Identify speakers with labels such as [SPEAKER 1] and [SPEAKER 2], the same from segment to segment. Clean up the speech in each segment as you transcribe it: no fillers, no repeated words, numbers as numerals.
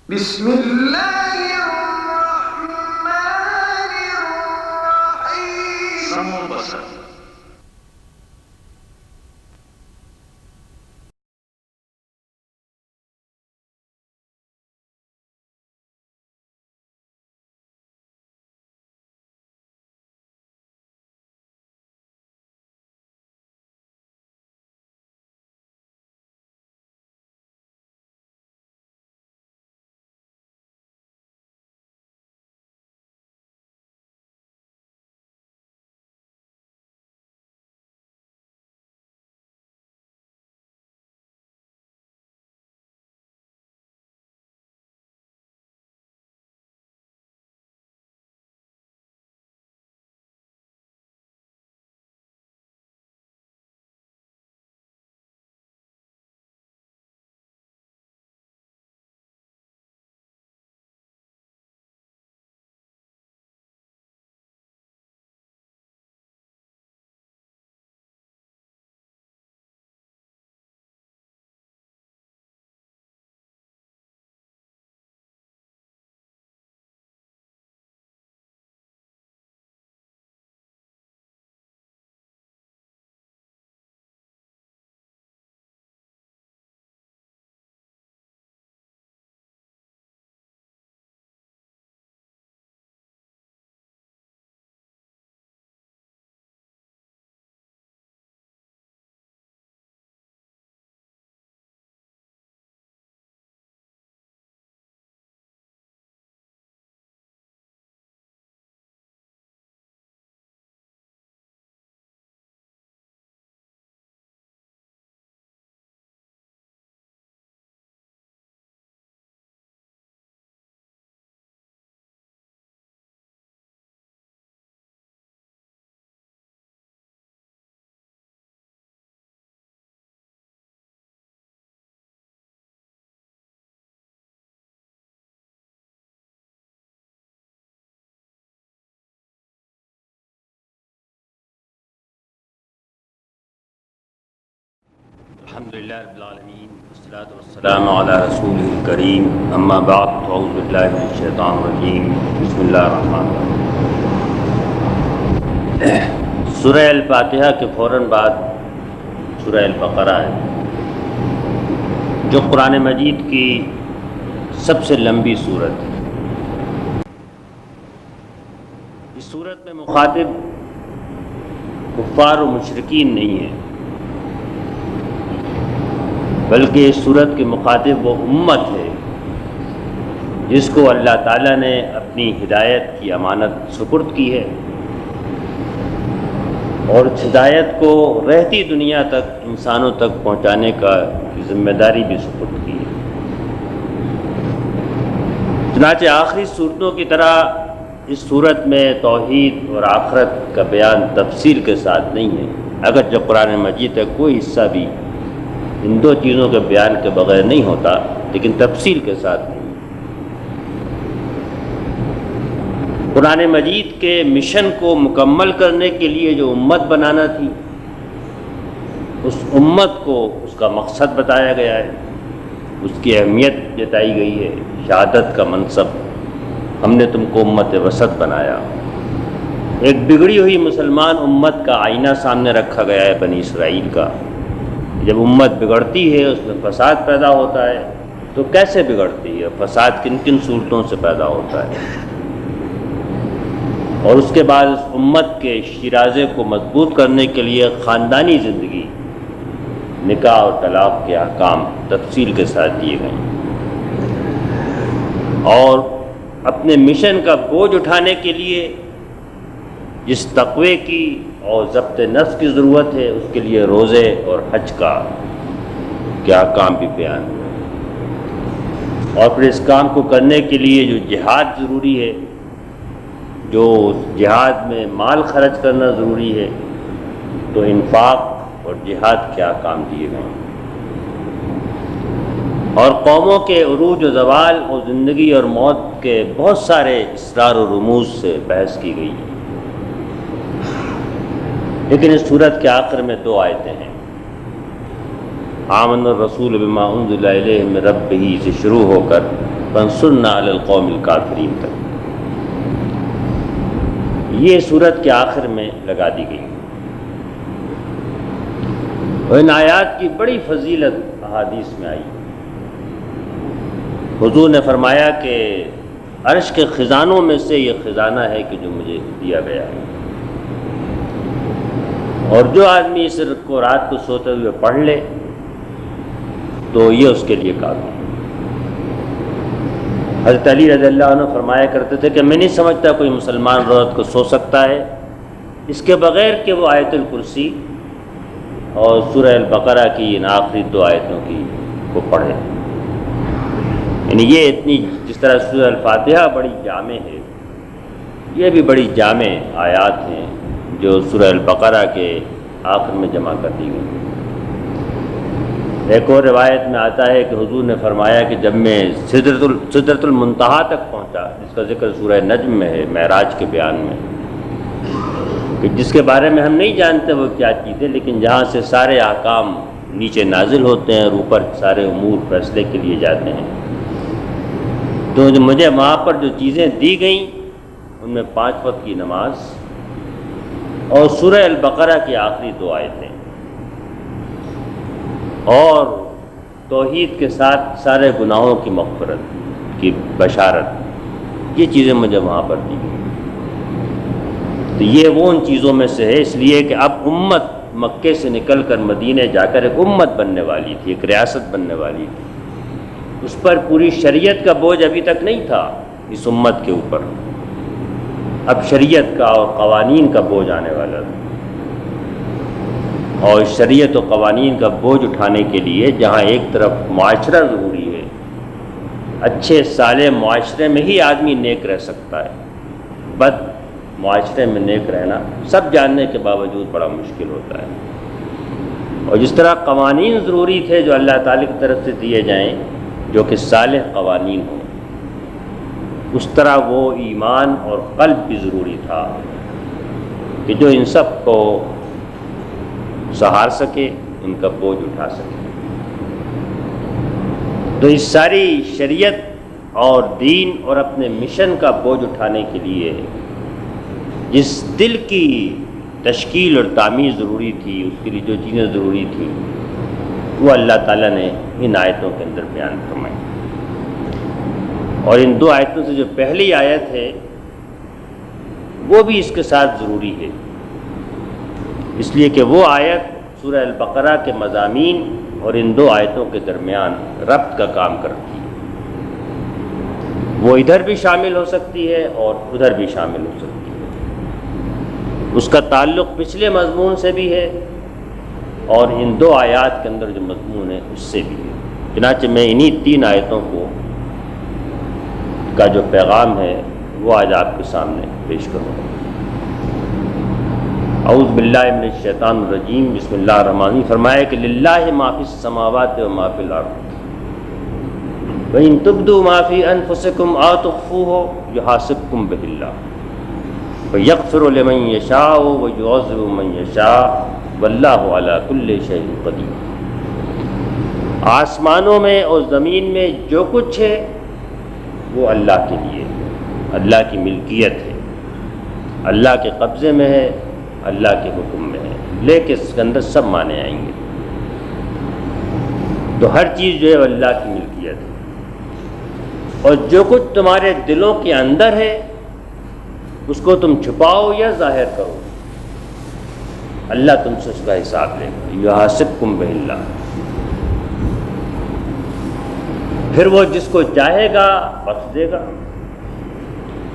[SPEAKER 1] بسم الله الرحمن الرحيم.
[SPEAKER 2] سمع وبصر.
[SPEAKER 3] الحمدللہ رب العالمین والصلاة والسلام علی رسول الکریم اما بعد اعوذ باللہ من الشیطان الرجیم بسم اللہ الرحمن الرحیم۔ سورہ الفاتحہ کے فوراً بعد سورہ البقرہ ہے جو قرآن مجید کی سب سے لمبی صورت ہے۔ اس صورت میں مخاطب کفار و مشرکین نہیں ہیں، بلکہ اس صورت کے مخاطب وہ امت ہے جس کو اللہ تعالیٰ نے اپنی ہدایت کی امانت سپرد کی ہے، اور اس ہدایت کو رہتی دنیا تک انسانوں تک پہنچانے کی ذمہ داری بھی سپرد کی ہے۔ چنانچہ آخری صورتوں کی طرح اس صورت میں توحید اور آخرت کا بیان تفصیل کے ساتھ نہیں ہے، اگرچہ قرآن مجید کا کوئی حصہ بھی ان دو چیزوں کے بیان کے بغیر نہیں ہوتا، لیکن تفصیل کے ساتھ نہیں۔ قرآن مجید کے مشن کو مکمل کرنے کے لیے جو امت بنانا تھی، اس امت کو اس کا مقصد بتایا گیا ہے، اس کی اہمیت جتائی گئی ہے، شہادت کا منصب، ہم نے تم کو امت وسط بنایا۔ ایک بگڑی ہوئی مسلمان امت کا آئینہ سامنے رکھا گیا ہے بنی اسرائیل کا۔ جب امت بگڑتی ہے، اس میں فساد پیدا ہوتا ہے، تو کیسے بگڑتی ہے، فساد کن کن صورتوں سے پیدا ہوتا ہے، اور اس کے بعد اس امت کے شیرازے کو مضبوط کرنے کے لیے خاندانی زندگی، نکاح اور طلاق کے احکام تفصیل کے ساتھ دیے گئے ہیں، اور اپنے مشن کا بوجھ اٹھانے کے لیے جس تقوی کی اور ضبط نفس کی ضرورت ہے، اس کے لیے روزے اور حج کا کیا کام بھی بیان ہوئے، اور پھر اس کام کو کرنے کے لیے جو جہاد ضروری ہے، جو جہاد میں مال خرچ کرنا ضروری ہے، تو انفاق اور جہاد کیا کام دیے گئے ہیں، اور قوموں کے عروج و زوال اور زندگی اور موت کے بہت سارے اسرار و رموز سے بحث کی گئی ہے۔ لیکن اس صورت کے آخر میں دو آیتیں ہیں، آمن الرسول بما انزل الیہ من ربہ سے شروع ہو کر فانصرنا علی القوم الکافرین تک یہ صورت کے آخر میں لگا دی گئی. اور ان آیات کی بڑی فضیلت احادیث میں آئی. حضور نے فرمایا کہ عرش کے خزانوں میں سے یہ خزانہ ہے کہ جو مجھے دیا گیا ہے، اور جو آدمی اس کو رات کو سوتے ہوئے پڑھ لے تو یہ اس کے لیے کافی ہے. حضرت علی رضی اللہ عنہ فرمایا کرتے تھے کہ میں نہیں سمجھتا کوئی مسلمان رات کو سو سکتا ہے اس کے بغیر کہ وہ آیت الکرسی اور سورہ البقرہ کی ان آخری 2 آیتوں کی کو پڑھے. یعنی یہ اتنی، جس طرح سورہ الفاتحہ بڑی جامع ہے، یہ بھی بڑی جامع آیات ہیں جو سورہ البقرہ کے آخر میں جمع کر دی گئی. ایک اور روایت میں آتا ہے کہ حضور نے فرمایا کہ جب میں سدرۃ المنتہا تک پہنچا، جس کا ذکر سورہ نجم میں ہے معراج کے بیان میں، کہ جس کے بارے میں ہم نہیں جانتے وہ کیا چیز ہے، لیکن جہاں سے سارے احکام نیچے نازل ہوتے ہیں اور اوپر سارے امور فیصلے کے لیے جاتے ہیں، تو مجھے وہاں پر جو چیزیں دی گئیں ان میں 5 وقت کی نماز اور سورہ البقرہ کی آخری 2 آیتیں اور توحید کے ساتھ سارے گناہوں کی مغفرت کی بشارت، یہ چیزیں مجھے وہاں پر دی گئیں. تو یہ وہ ان چیزوں میں سے ہے، اس لیے کہ اب امت مکے سے نکل کر مدینے جا کر ایک امت بننے والی تھی، ایک ریاست بننے والی تھی. اس پر پوری شریعت کا بوجھ ابھی تک نہیں تھا اس امت کے اوپر، اب شریعت کا اور قوانین کا بوجھ آنے والا تھا. اور شریعت و قوانین کا بوجھ اٹھانے کے لیے جہاں ایک طرف معاشرہ ضروری ہے، اچھے صالح معاشرے میں ہی آدمی نیک رہ سکتا ہے، بد معاشرے میں نیک رہنا سب جاننے کے باوجود بڑا مشکل ہوتا ہے. اور جس طرح قوانین ضروری تھے جو اللہ تعالیٰ کی طرف سے دیے جائیں جو کہ صالح قوانین ہوں، اس طرح وہ ایمان اور قلب بھی ضروری تھا کہ جو ان سب کو سہار سکے، ان کا بوجھ اٹھا سکے. تو اس ساری شریعت اور دین اور اپنے مشن کا بوجھ اٹھانے کے لیے جس دل کی تشکیل اور تعمیر ضروری تھی، اس کے لیے جو چیزیں ضروری تھیں، وہ اللہ تعالیٰ نے ان آیتوں کے اندر بیان فرمائی. اور ان 2 آیتوں سے جو پہلی آیت ہے وہ بھی اس کے ساتھ ضروری ہے، اس لیے کہ وہ آیت سورہ البقرہ کے مضامین اور ان 2 آیتوں کے درمیان ربط کا کام کرتی ہے. وہ ادھر بھی شامل ہو سکتی ہے اور ادھر بھی شامل ہو سکتی ہے. اس کا تعلق پچھلے مضمون سے بھی ہے اور ان 2 آیات کے اندر جو مضمون ہے اس سے بھی ہے. چنانچہ میں انہی 3 آیتوں کا جو پیغام ہے وہ آج آپ کے سامنے پیش کروں گا. اعوذ باللہ من الشیطان الرجیم، بسم اللہ الرحمن الرحیم. فرمایا کہ للہ ما فی السماوات و ما فی الارض وَإِن تُبْدُوا مَا فِي أَنفُسِكُمْ أَوْ تُخْفُوهُ يُحَاسِبْكُم بِهِ اللَّهُ فَيَغْفِرُ لِمَن يَشَاءُ وَيُعَذِّبُ مَن يَشَاءُ وَاللَّهُ عَلَى كُلِّ شَيْءٍ قَدِيرٌ. آسمانوں میں اور زمین میں جو کچھ ہے وہ اللہ کے لیے، اللہ کی ملکیت ہے، اللہ کے قبضے میں ہے، اللہ کے حکم میں ہے، لیکن اس کے اندر سب مانے آئیں گے. تو ہر چیز جو ہے وہ اللہ کی ملکیت ہے، اور جو کچھ تمہارے دلوں کے اندر ہے اس کو تم چھپاؤ یا ظاہر کرو، اللہ تم سے اس کا حساب لے گا. یحاسبکم بہ اللہ. پھر وہ جس کو چاہے گا بخش دے گا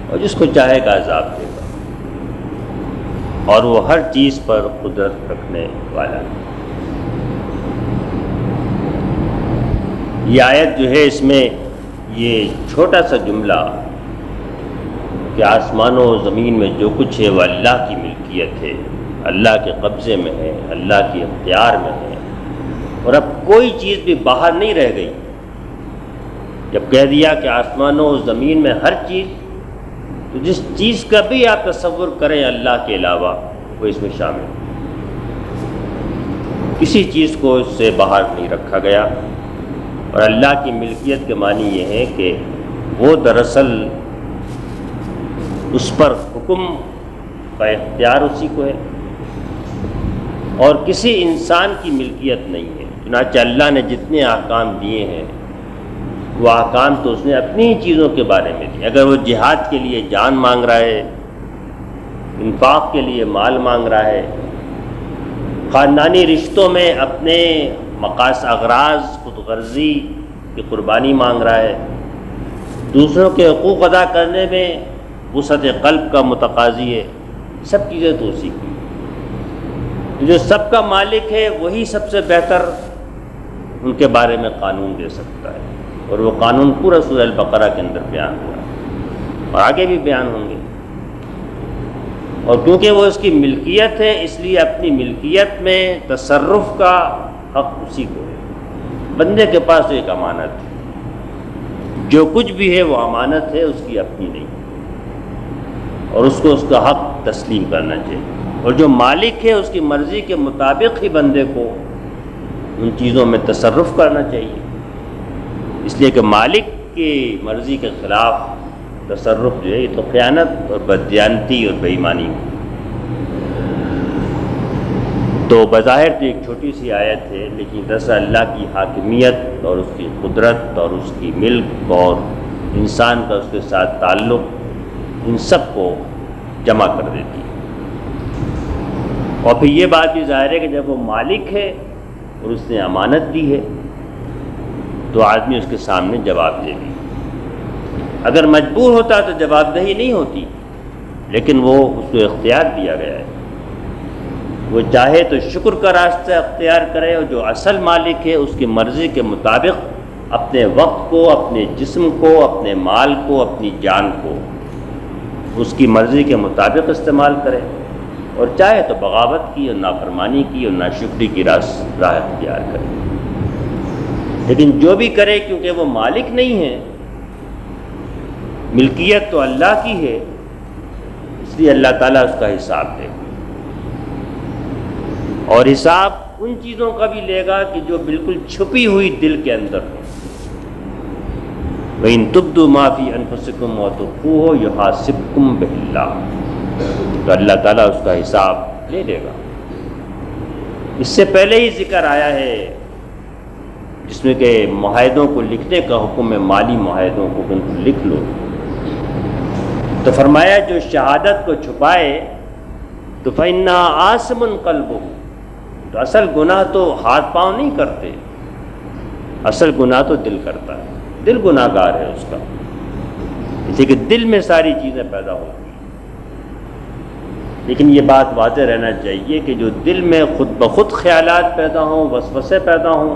[SPEAKER 3] اور جس کو چاہے گا عذاب دے گا، اور وہ ہر چیز پر قدرت رکھنے والا ہے. یہ آیت جو ہے اس میں یہ چھوٹا سا جملہ کہ آسمانوں و زمین میں جو کچھ ہے وہ اللہ کی ملکیت ہے، اللہ کے قبضے میں ہے، اللہ کی اختیار میں ہے، اور اب کوئی چیز بھی باہر نہیں رہ گئی. جب کہہ دیا کہ آسمانوں و زمین میں ہر چیز، تو جس چیز کا بھی آپ تصور کریں اللہ کے علاوہ وہ اس میں شامل ہے. کسی چیز کو اس سے باہر نہیں رکھا گیا. اور اللہ کی ملکیت کے معنی یہ ہے کہ وہ دراصل اس پر حکم کا اختیار اسی کو ہے اور کسی انسان کی ملکیت نہیں ہے۔ چنانچہ اللہ نے جتنے احکام دیے ہیں وہ احکام تو اس نے اپنی ہی چیزوں کے بارے میں دیے۔ اگر وہ جہاد کے لیے جان مانگ رہا ہے، انفاق کے لیے مال مانگ رہا ہے، خاندانی رشتوں میں اپنے مقاصد اغراض خود غرضی کی قربانی مانگ رہا ہے، دوسروں کے حقوق ادا کرنے میں وسعت قلب کا متقاضی ہے، سب چیزیں تو اسی کی۔ جو سب کا مالک ہے وہی سب سے بہتر ان کے بارے میں قانون دے سکتا ہے، اور وہ قانون پورا سورہ البقرہ کے اندر بیان ہوا اور آگے بھی بیان ہوں گے۔ اور کیونکہ وہ اس کی ملکیت ہے اس لیے اپنی ملکیت میں تصرف کا حق اسی کو ہے۔ بندے کے پاس ایک امانت ہے، جو کچھ بھی ہے وہ امانت ہے، اس کی اپنی نہیں، اور اس کو اس کا حق تسلیم کرنا چاہیے، اور جو مالک ہے اس کی مرضی کے مطابق ہی بندے کو ان چیزوں میں تصرف کرنا چاہیے، اس لیے کہ مالک کی مرضی کے خلاف تصرف جو ہے یہ تو خیانت اور بددیانتی اور بے ایمانی ہے۔ تو بظاہر تو ایک چھوٹی سی آیت ہے، لیکن دراصل اللہ کی حاکمیت اور اس کی قدرت اور اس کی ملک اور انسان کا اس کے ساتھ تعلق ان سب کو جمع کر دیتی ہے۔ اور پھر یہ بات بھی ظاہر ہے کہ جب وہ مالک ہے اور اس نے امانت دی ہے تو آدمی اس کے سامنے جواب دے دی۔ اگر مجبور ہوتا تو جواب دہی نہیں ہوتی، لیکن وہ اس کو اختیار دیا گیا ہے، وہ چاہے تو شکر کا راستہ اختیار کرے، اور جو اصل مالک ہے اس کی مرضی کے مطابق اپنے وقت کو، اپنے جسم کو، اپنے مال کو، اپنی جان کو اس کی مرضی کے مطابق استعمال کرے، اور چاہے تو بغاوت کی اور نافرمانی کی اور ناشکری کی راہ اختیار کرے۔ لیکن جو بھی کرے کیونکہ وہ مالک نہیں ہے، ملکیت تو اللہ کی ہے، اس لیے اللہ تعالیٰ اس کا حساب دے گا، اور حساب ان چیزوں کا بھی لے گا کہ جو بالکل چھپی ہوئی دل کے اندر ہو۔ وَإِن تُبْدُوا مَا فِي أَنفُسِكُمْ وَتُخْفُوهُ يُحَاسِبْكُم بِهِ اللَّهُ، تو اللہ تعالیٰ اس کا حساب لے لے گا۔ اس سے پہلے ہی ذکر آیا ہے جس میں کہ معاہدوں کو لکھنے کا حکم ہے، مالی معاہدوں کو ان کو لکھ لو، تو فرمایا جو شہادت کو چھپائے تو فَإِنَّهَا عَاصِمٌ قَلْبُهُ، تو اصل گناہ تو ہاتھ پاؤں نہیں کرتے، اصل گناہ تو دل کرتا ہے، دل گناہ گار ہے اس کا، اس لیے کہ دل میں ساری چیزیں پیدا ہوتی ہیں۔ لیکن یہ بات واضح رہنا چاہیے کہ جو دل میں خود بخود خیالات پیدا ہوں، وسوسے پیدا ہوں،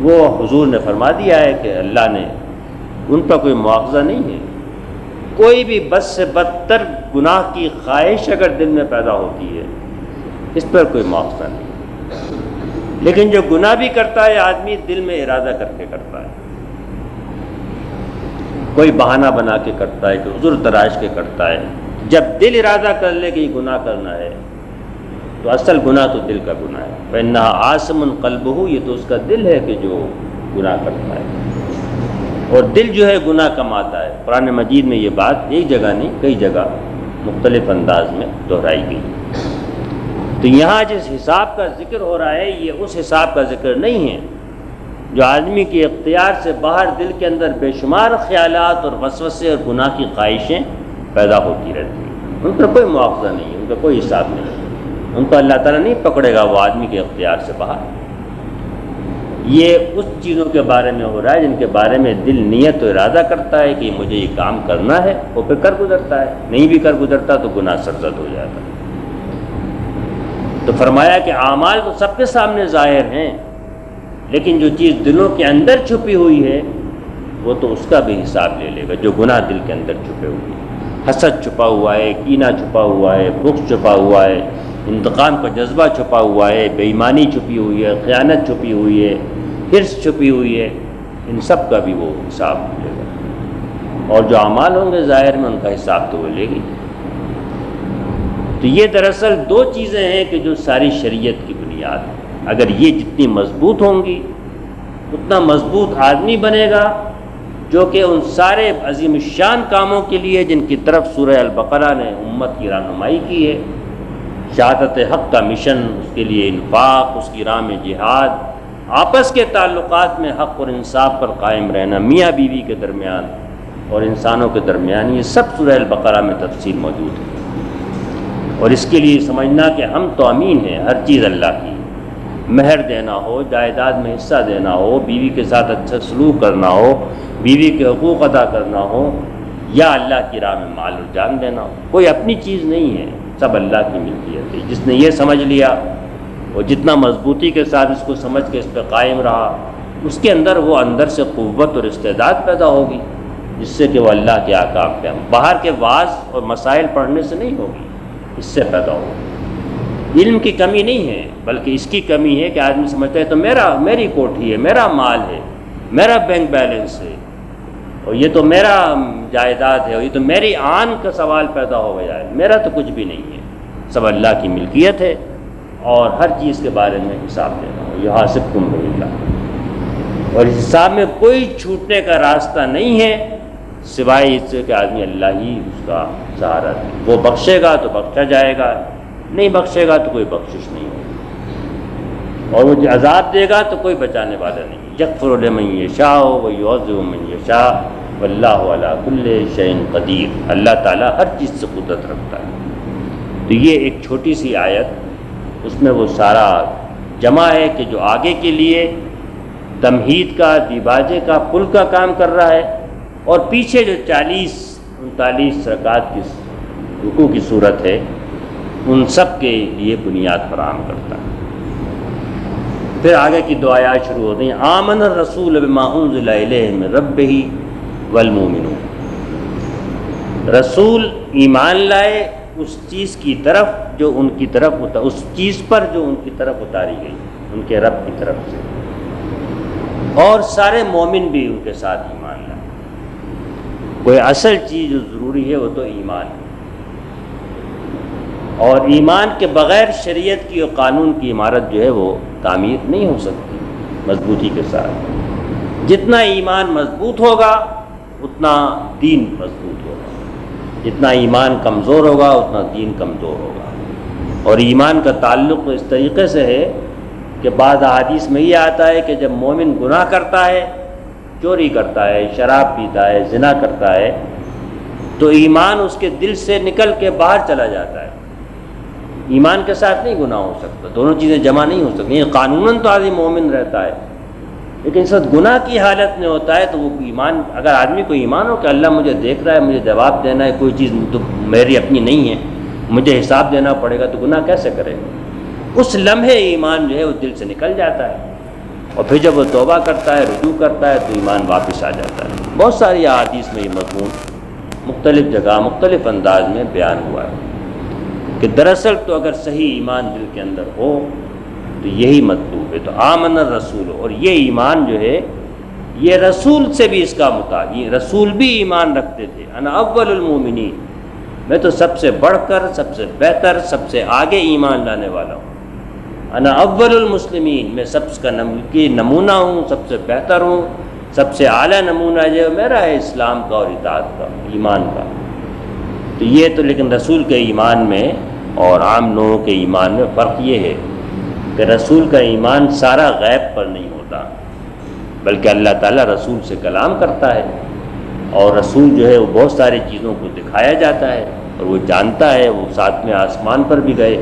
[SPEAKER 3] وہ حضور نے فرما دیا ہے کہ اللہ نے ان پر کوئی مواخذہ نہیں ہے۔ کوئی بھی بد سے بدتر گناہ کی خواہش اگر دل میں پیدا ہوتی ہے اس پر کوئی مواخذہ نہیں، لیکن جو گناہ بھی کرتا ہے آدمی دل میں ارادہ کر کے کرتا ہے، کوئی بہانہ بنا کے کرتا ہے، کوئی عذر تراش کے کرتا ہے۔ جب دل ارادہ کر لے کہ یہ گناہ کرنا ہے تو اصل گناہ تو دل کا گناہ ہے۔ فَإِنَّهَا عَاصِمٌ قَلْبُهُ، یہ تو اس کا دل ہے کہ جو گناہ کرتا ہے، اور دل جو ہے گناہ کماتا ہے۔ قرآن مجید میں یہ بات ایک جگہ نہیں کئی جگہ مختلف انداز میں دہرائی گئی۔ تو یہاں جس حساب کا ذکر ہو رہا ہے یہ اس حساب کا ذکر نہیں ہے جو آدمی کے اختیار سے باہر دل کے اندر بے شمار خیالات اور وسوسے اور گناہ کی خواہشیں پیدا ہوتی رہتی ہیں، ان پر کوئی مواخذہ نہیں ہے، ان کا کوئی حساب نہیں ہے، ان کو اللہ تعالیٰ نہیں پکڑے گا وہ آدمی کے اختیار سے باہر۔ یہ اس چیزوں کے بارے میں ہو رہا ہے جن کے بارے میں دل نیت و ارادہ کرتا ہے کہ مجھے یہ کام کرنا ہے، وہ پھر کر گزرتا ہے، نہیں بھی کر گزرتا تو گناہ سرزد ہو جاتا ہے۔ تو فرمایا کہ اعمال تو سب کے سامنے ظاہر ہیں، لیکن جو چیز دلوں کے اندر چھپی ہوئی ہے وہ تو اس کا بھی حساب لے لے گا، جو گناہ دل کے اندر چھپے ہوئے ہیں۔ حسد چھپا ہوا ہے، کینہ چھپا ہوا ہے، بغض چھپا ہوا ہے، انتقام کا جذبہ چھپا ہوا ہے، بے ایمانی چھپی ہوئی ہے، خیانت چھپی ہوئی ہے، حرص چھپی ہوئی ہے، ان سب کا بھی وہ حساب لے گا، اور جو اعمال ہوں گے ظاہر میں ان کا حساب تو وہ لے گی۔ تو یہ دراصل دو چیزیں ہیں کہ جو ساری شریعت کی بنیاد ہے، اگر یہ جتنی مضبوط ہوں گی اتنا مضبوط آدمی بنے گا جو کہ ان سارے عظیم الشان کاموں کے لیے جن کی طرف سورہ البقرہ نے امت کی رہنمائی کی ہے، شہادت حق کا مشن، اس کے لیے انفاق، اس کی راہ میں جہاد، آپس کے تعلقات میں حق اور انصاف پر قائم رہنا، میاں بیوی کے درمیان اور انسانوں کے درمیان، یہ سب سورہ البقرہ میں تفصیل موجود ہے۔ اور اس کے لیے سمجھنا کہ ہم تو امین ہیں، ہر چیز اللہ کی، مہر دینا ہو، جائیداد میں حصہ دینا ہو، بیوی کے ساتھ اچھا سلوک کرنا ہو، بیوی کے حقوق ادا کرنا ہو، یا اللہ کی راہ میں مال اور جان دینا ہو، کوئی اپنی چیز نہیں ہے، سب اللہ کی ملکیت ہے۔ جس نے یہ سمجھ لیا اور جتنا مضبوطی کے ساتھ اس کو سمجھ کے اس پہ قائم رہا، اس کے اندر وہ اندر سے قوت اور استعداد پیدا ہوگی، جس سے کہ وہ اللہ کے احکام پہ باہر کے واعظ اور مسائل پڑھنے سے نہیں ہوگی، اس سے پیدا ہوگی۔ علم کی کمی نہیں ہے، بلکہ اس کی کمی ہے کہ آدمی سمجھتا ہے تو میری کوٹھی ہے، میرا مال ہے، میرا بینک بیلنس ہے، اور یہ تو میرا جائیداد ہے، اور یہ تو میری آن کا سوال پیدا ہو گیا ہے، میرا تو کچھ بھی نہیں ہے، سب اللہ کی ملکیت ہے، اور ہر چیز کے بارے میں حساب دینا ہو، یحاسبکم باللہ، اور اس حساب میں کوئی چھوٹنے کا راستہ نہیں ہے سوائے اس سے کہ آدمی اللہ ہی اس کا سہارا دے۔ وہ بخشے گا تو بخشا جائے گا، نہیں بخشے گا تو کوئی بخشش نہیں ہوگی، اور وہ عذاب دے گا تو کوئی بچانے والا نہیں۔ یغفر لمن یشاء ویعذب من یشاء واللہ علی کل شیء قدیر، اللہ تعالیٰ ہر چیز سے قدرت رکھتا ہے۔ تو یہ ایک چھوٹی سی آیت، اس میں وہ سارا جمع ہے کہ جو آگے کے لیے تمہید کا، دیباجے کا، پل کا کام کر رہا ہے، اور پیچھے جو 40-39 رکعات کی رکوع کی صورت ہے، ان سب کے لیے بنیاد فراہم کرتا ہے۔ پھر آگے کی دو آیات شروع ہوتی ہیں، آمن الرسول بما انزل الیہ من ربہ والمؤمنون، رسول ایمان لائے اس چیز کی طرف جو ان کی طرف اس چیز پر جو ان کی طرف اتاری گئی، ان کے رب کی طرف سے، اور سارے مومن بھی ان کے ساتھ ایمان لائے۔ کوئی اصل چیز جو ضروری ہے وہ تو ایمان ہے، اور ایمان کے بغیر شریعت کی اور قانون کی عمارت جو ہے وہ تعمیر نہیں ہو سکتی مضبوطی کے ساتھ۔ جتنا ایمان مضبوط ہوگا اتنا دین مضبوط ہوگا، جتنا ایمان کمزور ہوگا اتنا دین کمزور ہوگا۔ اور ایمان کا تعلق اس طریقے سے ہے کہ بعض احادیث میں یہ آتا ہے کہ جب مومن گناہ کرتا ہے، چوری کرتا ہے، شراب پیتا ہے، زنا کرتا ہے، تو ایمان اس کے دل سے نکل کے باہر چلا جاتا ہے۔ ایمان کے ساتھ نہیں گناہ ہو سکتا، دونوں چیزیں جمع نہیں ہو سکتی۔ یہ قانوناً تو آدمی مومن رہتا ہے، لیکن اس وقت گناہ کی حالت میں ہوتا ہے تو وہ ایمان، اگر آدمی کو ایمان ہو کہ اللہ مجھے دیکھ رہا ہے، مجھے جواب دینا ہے، کوئی چیز تو میری اپنی نہیں ہے، مجھے حساب دینا پڑے گا، تو گناہ کیسے کرے گا؟ اس لمحے ایمان جو ہے وہ دل سے نکل جاتا ہے، اور پھر جب وہ توبہ کرتا ہے، رجوع کرتا ہے، تو ایمان واپس آ جاتا ہے۔ بہت ساری احادیث میں یہ مضمون مختلف جگہ مختلف انداز میں بیان ہوا ہے کہ دراصل تو اگر صحیح ایمان دل کے اندر ہو تو یہی مطلوب ہے۔ تو آمن الرسول، اور یہ ایمان جو ہے یہ رسول سے بھی اس کا مطابق، رسول بھی ایمان رکھتے تھے، انا اول المومنین، میں تو سب سے بڑھ کر، سب سے بہتر، سب سے آگے ایمان لانے والا ہوں، انا اول المسلمین، میں سب کا نمونہ ہوں، سب سے بہتر ہوں، سب سے اعلیٰ نمونہ جو میرا ہے اسلام کا اور اطاعت کا، ایمان کا۔ تو یہ تو لیکن رسول کے ایمان میں اور عام لوگوں کے ایمان میں فرق یہ ہے کہ رسول کا ایمان سارا غیب پر نہیں ہوتا، بلکہ اللہ تعالیٰ رسول سے کلام کرتا ہے، اور رسول جو ہے وہ بہت ساری چیزوں کو دکھایا جاتا ہے، اور وہ جانتا ہے، وہ ساتویں آسمان پر بھی گئے،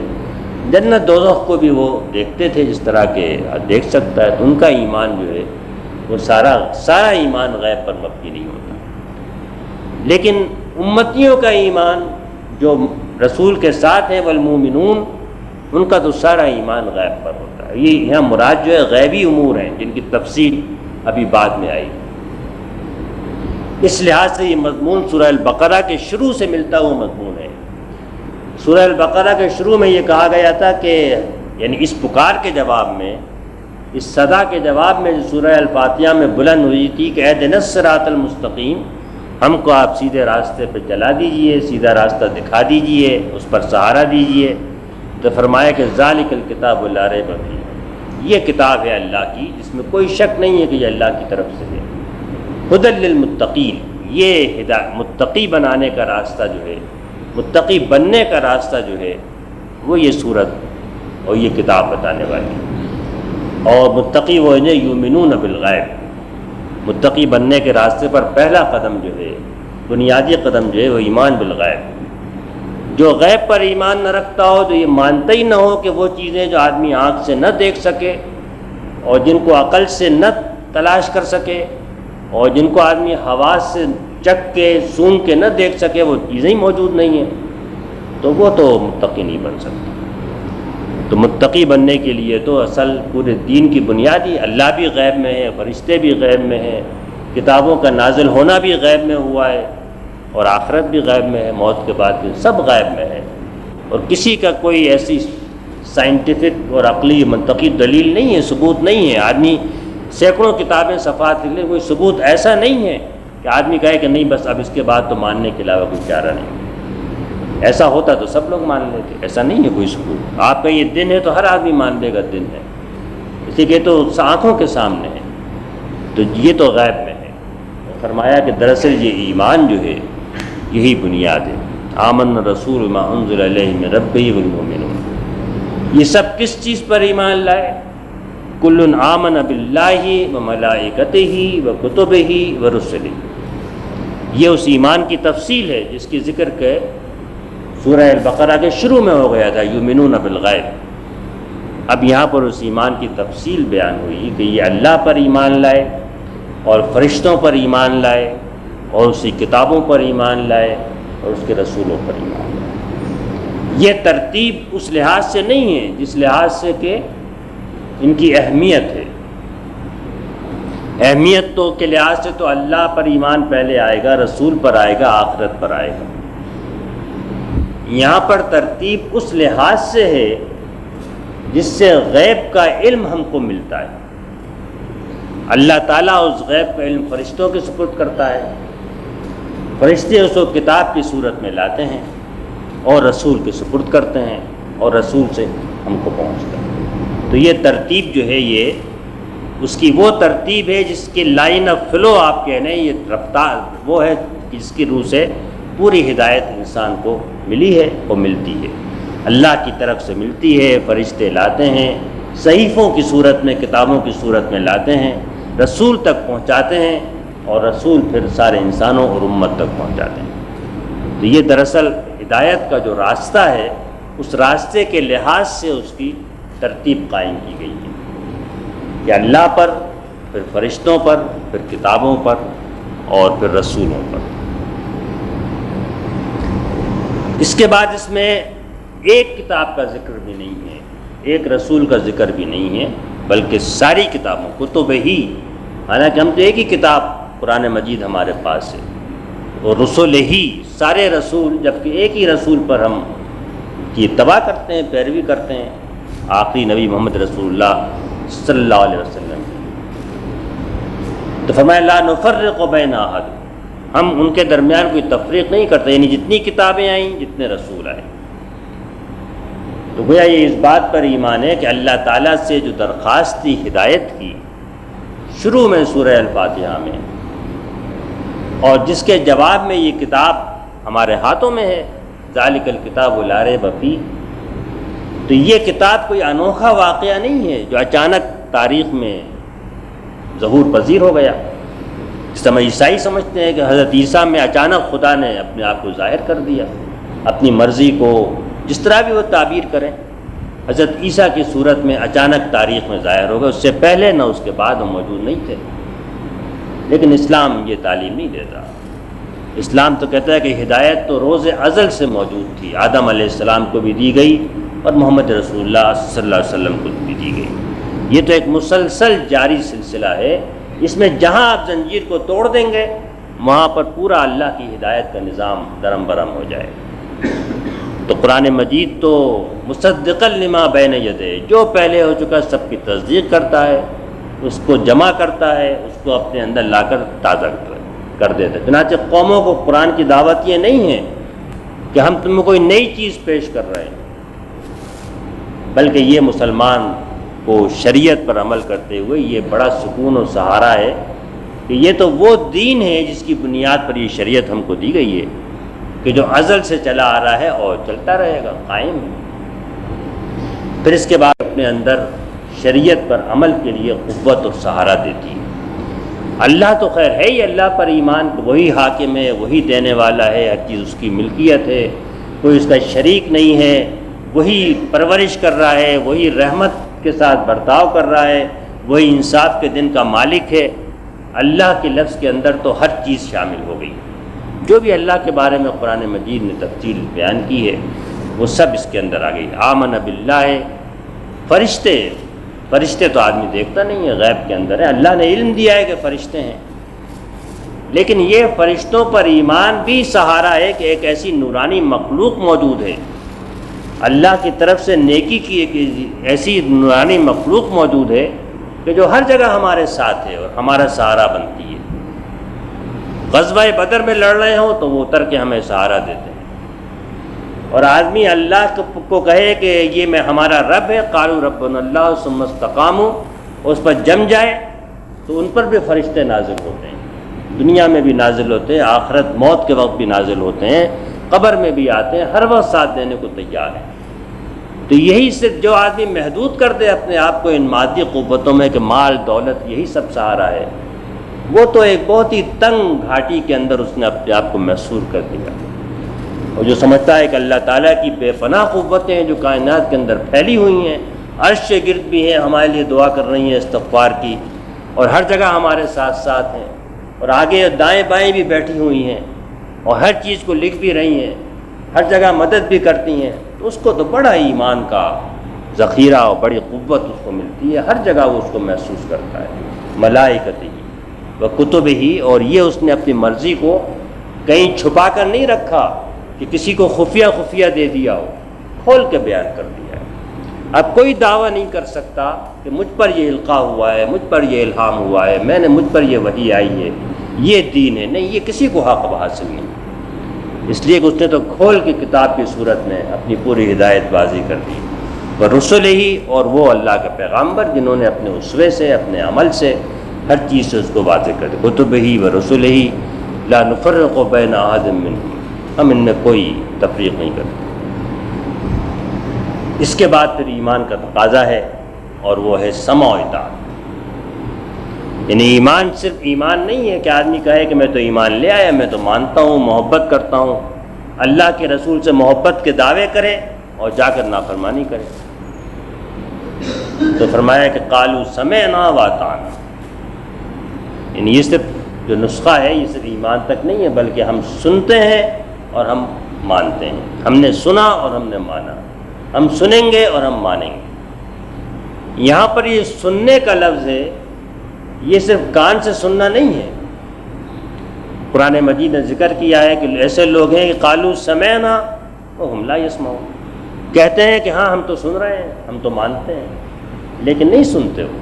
[SPEAKER 3] جنت دوزخ کو بھی وہ دیکھتے تھے جس طرح کے دیکھ سکتا ہے۔ تو ان کا ایمان جو ہے وہ سارا ایمان غیب پر مبنی نہیں ہوتا، لیکن امتیوں کا ایمان جو رسول کے ساتھ ہے، والمومنون، ان کا تو سارا ایمان غیب پر ہوتا ہے۔ یہ یہاں مراد جو ہے غیبی امور ہیں جن کی تفصیل ابھی بعد میں آئی۔ اس لحاظ سے یہ مضمون سورہ البقرہ کے شروع سے ملتا ہوا مضمون ہے۔ سورہ البقرہ کے شروع میں یہ کہا گیا تھا کہ یعنی اس پکار کے جواب میں، اس صدا کے جواب میں جو سورہ الفاتحہ میں بلند ہوئی تھی کہ اہدنا الصراط المستقیم، ہم کو آپ سیدھے راستے پہ چلا دیجئے، سیدھا راستہ دکھا دیجئے، اس پر سہارا دیجئے، تو فرمایا کہ ذالک الکتاب لا ریب فیہ، یہ کتاب ہے اللہ کی جس میں کوئی شک نہیں ہے کہ یہ اللہ کی طرف سے ہے۔ ہدی للمتقین، یہ متقی بنانے کا راستہ جو ہے، متقی بننے کا راستہ جو ہے وہ یہ صورت اور یہ کتاب بتانے والی ہے۔ اور متقی وہ ہیں یؤمنون بالغیب، متقی بننے کے راستے پر پہلا قدم جو ہے، بنیادی قدم جو ہے وہ ایمان بالغیب۔ جو غیب پر ایمان نہ رکھتا ہو، جو یہ مانتا ہی نہ ہو کہ وہ چیزیں جو آدمی آنکھ سے نہ دیکھ سکے اور جن کو عقل سے نہ تلاش کر سکے اور جن کو آدمی حواس سے چکھ کے سونگھ کے نہ دیکھ سکے، وہ چیزیں ہی موجود نہیں ہیں، تو وہ تو متقی نہیں بن سکتا۔ تو متقی بننے کے لیے تو اصل پورے دین کی بنیادی، اللہ بھی غیب میں ہے، فرشتے بھی غیب میں ہیں، کتابوں کا نازل ہونا بھی غیب میں ہوا ہے، اور آخرت بھی غیب میں ہے، موت کے بعد بھی سب غیب میں ہے، اور کسی کا کوئی ایسی سائنٹیفک اور عقلی منطقی دلیل نہیں ہے، ثبوت نہیں ہے۔ آدمی سینکڑوں کتابیں صفحات لکھ لے، کوئی ثبوت ایسا نہیں ہے کہ آدمی کہے کہ نہیں بس اب اس کے بعد تو ماننے کے علاوہ کوئی چارہ نہیں۔ ایسا ہوتا تو سب لوگ مان لیتے، ایسا نہیں ہے کوئی ثبوت۔ آپ کا یہ دن ہے تو ہر آدمی مان لے گا دن ہے، اسی لیے تو آنکھوں کے سامنے ہے، تو یہ تو غیب میں ہے۔ فرمایا کہ دراصل یہ ایمان جو ہے یہی بنیاد ہے۔ آمن رسول ما انزل الیہ من ربہ والمؤمنون، یہ سب کس چیز پر ایمان لائے؟ کل آمن باللہ وملائکتہ وکتبہ ورسلہ، یہ اس ایمان کی تفصیل ہے جس کی ذکر کہ سورہ البقرہ کے شروع میں ہو گیا تھا، یؤمنون بالغیب۔ اب یہاں پر اس ایمان کی تفصیل بیان ہوئی کہ یہ اللہ پر ایمان لائے اور فرشتوں پر ایمان لائے اور اس کی کتابوں پر ایمان لائے اور اس کے رسولوں پر ایمان لائے۔ یہ ترتیب اس لحاظ سے نہیں ہے جس لحاظ سے کہ ان کی اہمیت ہے۔ اہمیت تو کے لحاظ سے تو اللہ پر ایمان پہلے آئے گا، رسول پر آئے گا، آخرت پر آئے گا۔ یہاں پر ترتیب اس لحاظ سے ہے جس سے غیب کا علم ہم کو ملتا ہے۔ اللہ تعالیٰ اس غیب کا علم فرشتوں کے سپرد کرتا ہے، فرشتے اس کو کتاب کی صورت میں لاتے ہیں اور رسول کے سپرد کرتے ہیں اور رسول سے ہم کو پہنچتا ہے۔ تو یہ ترتیب جو ہے یہ اس کی وہ ترتیب ہے جس کی لائن آف فلو آپ کہنے، یہ رفتار وہ ہے جس کی روح سے پوری ہدایت انسان کو ملی ہے اور ملتی ہے، اللہ کی طرف سے ملتی ہے۔ فرشتے لاتے ہیں، صحیفوں کی صورت میں، کتابوں کی صورت میں لاتے ہیں، رسول تک پہنچاتے ہیں اور رسول پھر سارے انسانوں اور امت تک پہنچاتے ہیں۔ تو یہ دراصل ہدایت کا جو راستہ ہے، اس راستے کے لحاظ سے اس کی ترتیب قائم کی گئی ہے کہ اللہ پر، پھر فرشتوں پر، پھر کتابوں پر اور پھر رسولوں پر۔ اس کے بعد اس میں ایک کتاب کا ذکر بھی نہیں ہے، ایک رسول کا ذکر بھی نہیں ہے، بلکہ ساری کتابوں کتب ہی، حالانکہ ہم تو ایک ہی کتاب قرآن مجید ہمارے پاس ہے، اور رسول ہی، سارے رسول، جبکہ ایک ہی رسول پر ہم کی اتباع کرتے ہیں، پیروی کرتے ہیں، آخری نبی محمد رسول اللہ صلی اللہ علیہ وسلم۔ تو فرمایا لا نفرق بین احد، ہم ان کے درمیان کوئی تفریق نہیں کرتے، یعنی جتنی کتابیں آئیں، جتنے رسول آئے۔ تو گویا یہ اس بات پر ایمان ہے کہ اللہ تعالیٰ سے جو درخواست تھی ہدایت کی شروع میں سورہ الفاتحہ میں، اور جس کے جواب میں یہ کتاب ہمارے ہاتھوں میں ہے، ذالک الکتاب لا ریب فیہ، تو یہ کتاب کوئی انوکھا واقعہ نہیں ہے جو اچانک تاریخ میں ظہور پذیر ہو گیا۔ اس طرح عیسائی سمجھتے ہیں کہ حضرت عیسیٰ میں اچانک خدا نے اپنے آپ کو ظاہر کر دیا، اپنی مرضی کو جس طرح بھی وہ تعبیر کریں، حضرت عیسیٰ کی صورت میں اچانک تاریخ میں ظاہر ہو گئے، اس سے پہلے نہ اس کے بعد وہ موجود نہیں تھے۔ لیکن اسلام یہ تعلیم نہیں دیتا۔ اسلام تو کہتا ہے کہ ہدایت تو روز ازل سے موجود تھی، آدم علیہ السلام کو بھی دی گئی اور محمد رسول اللہ صلی اللہ علیہ وسلم کو بھی دی گئی۔ یہ تو ایک مسلسل جاری سلسلہ ہے، اس میں جہاں آپ زنجیر کو توڑ دیں گے وہاں پر پورا اللہ کی ہدایت کا نظام درم برم ہو جائے۔ تو قرآن مجید تو مصدقا لما بین یدہ، جو پہلے ہو چکا سب کی تصدیق کرتا ہے، اس کو جمع کرتا ہے، اس کو اپنے اندر لا کر تازہ کر دیتا ہے۔ چنانچہ قوموں کو قرآن کی دعوت یہ نہیں ہے کہ ہم تمہیں کوئی نئی چیز پیش کر رہے ہیں، بلکہ یہ مسلمان کو شریعت پر عمل کرتے ہوئے یہ بڑا سکون و سہارا ہے کہ یہ تو وہ دین ہے جس کی بنیاد پر یہ شریعت ہم کو دی گئی ہے، کہ جو ازل سے چلا آ رہا ہے اور چلتا رہے گا، قائم ہے۔ پھر اس کے بعد اپنے اندر شریعت پر عمل کے لیے قوت اور سہارا دیتی ہے۔ اللہ تو خیر ہے ہی، اللہ پر ایمان، وہی حاکم ہے، وہی دینے والا ہے، ہر چیز اس کی ملکیت ہے، کوئی اس کا شریک نہیں ہے، وہی پرورش کر رہا ہے، وہی رحمت کے ساتھ برتاؤ کر رہا ہے، وہی انصاف کے دن کا مالک ہے۔ اللہ کے لفظ کے اندر تو ہر چیز شامل ہو گئی، جو بھی اللہ کے بارے میں قرآن مجید نے تفصیل بیان کی ہے وہ سب اس کے اندر آ گئی۔ آمن باللہ، فرشتے تو آدمی دیکھتا نہیں ہے، غیب کے اندر ہے، اللہ نے علم دیا ہے کہ فرشتے ہیں، لیکن یہ فرشتوں پر ایمان بھی سہارا ہے کہ ایک ایسی نورانی مخلوق موجود ہے، اللہ کی طرف سے نیکی کی ایک ایسی نورانی مخلوق موجود ہے کہ جو ہر جگہ ہمارے ساتھ ہے اور ہمارا سہارا بنتی ہے۔ غزوہ بدر میں لڑ رہے ہوں تو وہ اتر کے ہمیں سہارا دیتے ہیں، اور آدمی اللہ کو کہے کہ یہ میں ہمارا رب ہے، قالوا ربنا اللہ ثم استقاموا، اس پر جم جائے تو ان پر بھی فرشتے نازل ہوتے ہیں، دنیا میں بھی نازل ہوتے ہیں، آخرت موت کے وقت بھی نازل ہوتے ہیں، قبر میں بھی آتے ہیں، ہر وقت ساتھ دینے کو تیار ہیں۔ تو یہی سے جو آدمی محدود کر دے اپنے آپ کو ان مادی قوتوں میں کہ مال دولت یہی سب سہارا ہے، وہ تو ایک بہت ہی تنگ گھاٹی کے اندر اس نے اپنے آپ کو محصور کر دیا۔ اور جو سمجھتا ہے کہ اللہ تعالیٰ کی بے پناہ قوتیں ہیں جو کائنات کے اندر پھیلی ہوئی ہیں، عرش کے گرد بھی ہیں، ہمارے لیے دعا کر رہی ہیں استغفار کی، اور ہر جگہ ہمارے ساتھ ساتھ ہیں، اور آگے دائیں بائیں بھی بیٹھی ہوئی ہیں، اور ہر چیز کو لکھ بھی رہی ہیں، ہر جگہ مدد بھی کرتی ہیں، تو اس کو تو بڑا ایمان کا ذخیرہ اور بڑی قوت اس کو ملتی ہے، ہر جگہ وہ اس کو محسوس کرتا ہے۔ ملائکتہ و کتب ہی، اور یہ اس نے اپنی مرضی کو کہیں چھپا کر نہیں رکھا کہ کسی کو خفیہ دے دیا ہو، کھول کے بیان کر دیا ہے۔ اب کوئی دعویٰ نہیں کر سکتا کہ مجھ پر یہ القاء ہوا ہے، مجھ پر یہ الہام ہوا ہے، مجھ پر یہ وحی آئی ہے، یہ دین ہے، نہیں، یہ کسی کو حق حاصل نہیں، اس لیے کہ اس نے تو کھول کے کتاب کی صورت میں اپنی پوری ہدایت بازی کر دی۔ ورسلہ ہی، اور وہ اللہ کے پیغامبر جنہوں نے اپنے اسوے سے، اپنے عمل سے ہر چیز سے اس کو واضح کر دیا۔ کتب ہی ورسلہ ہی لا نفرق بین احد منہم، ہم ان میں کوئی تفریق نہیں کرتے۔ اس کے بعد پھر ایمان کا تقاضا ہے، اور وہ ہے سمع و اطاعت۔ یعنی ایمان صرف ایمان نہیں ہے کہ آدمی کہے کہ میں تو ایمان لے آیا، میں تو مانتا ہوں، محبت کرتا ہوں، اللہ کے رسول سے محبت کے دعوے کرے اور جا کر نافرمانی کرے۔ تو فرمایا کہ قالوا سمعنا واطعنا، یعنی یہ صرف جو نسخہ ہے یہ صرف ایمان تک نہیں ہے، بلکہ ہم سنتے ہیں اور ہم مانتے ہیں، ہم نے سنا اور ہم نے مانا، ہم سنیں گے اور ہم مانیں گے۔ یہاں پر یہ سننے کا لفظ ہے، یہ صرف کان سے سننا نہیں ہے۔ قرآن مجید نے ذکر کیا ہے کہ ایسے لوگ ہیں کہ قالوا سمعنا وهم لا يسمعون، کہتے ہیں کہ ہاں ہم تو سن رہے ہیں، ہم تو مانتے ہیں، لیکن نہیں سنتے ہو۔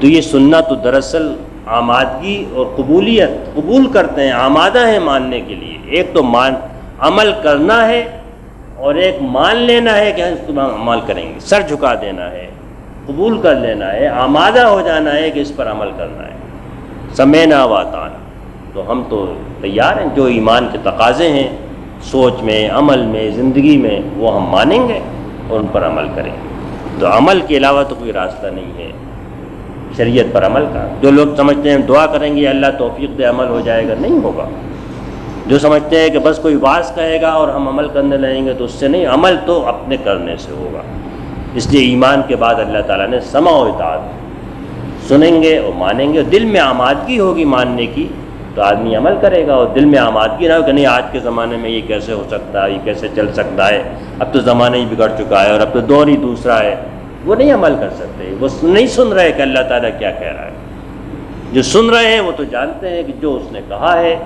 [SPEAKER 3] تو یہ سننا تو دراصل آمادگی اور قبولیت، قبول کرتے ہیں، آمادہ ہیں ماننے کے لیے۔ ایک تو عمل کرنا ہے، اور ایک مان لینا ہے کہ ہم اس پر عمل کریں گے، سر جھکا دینا ہے، قبول کر لینا ہے، آمادہ ہو جانا ہے کہ اس پر عمل کرنا ہے۔ سمعنا واطعنا، تو ہم تو تیار ہیں، جو ایمان کے تقاضے ہیں سوچ میں، عمل میں، زندگی میں، وہ ہم مانیں گے اور ان پر عمل کریں گے۔ تو عمل کے علاوہ تو کوئی راستہ نہیں ہے شریعت پر عمل کا۔ جو لوگ سمجھتے ہیں دعا کریں گے اللہ توفیق دے عمل ہو جائے گا، نہیں ہوگا۔ جو سمجھتے ہیں کہ بس کوئی واعظ کہے گا اور ہم عمل کرنے لگیں گے تو اس سے نہیں، عمل تو اپنے کرنے سے ہوگا۔ اس لیے ایمان کے بعد اللہ تعالیٰ نے سمع و اطاعت، سنیں گے اور مانیں گے، اور دل میں آمادگی ہوگی ماننے کی تو آدمی عمل کرے گا، اور دل میں آمادگی نہ ہو کہ نہیں آج کے زمانے میں یہ کیسے ہو سکتا ہے، یہ کیسے چل سکتا ہے، اب تو زمانہ ہی بگڑ چکا ہے اور اب تو دور ہی دوسرا ہے، وہ نہیں عمل کر سکتے۔ وہ نہیں سن رہے کہ اللہ تعالیٰ کیا کہہ رہا ہے۔ جو سن رہے ہیں وہ تو جانتے ہیں کہ جو اس نے کہا ہے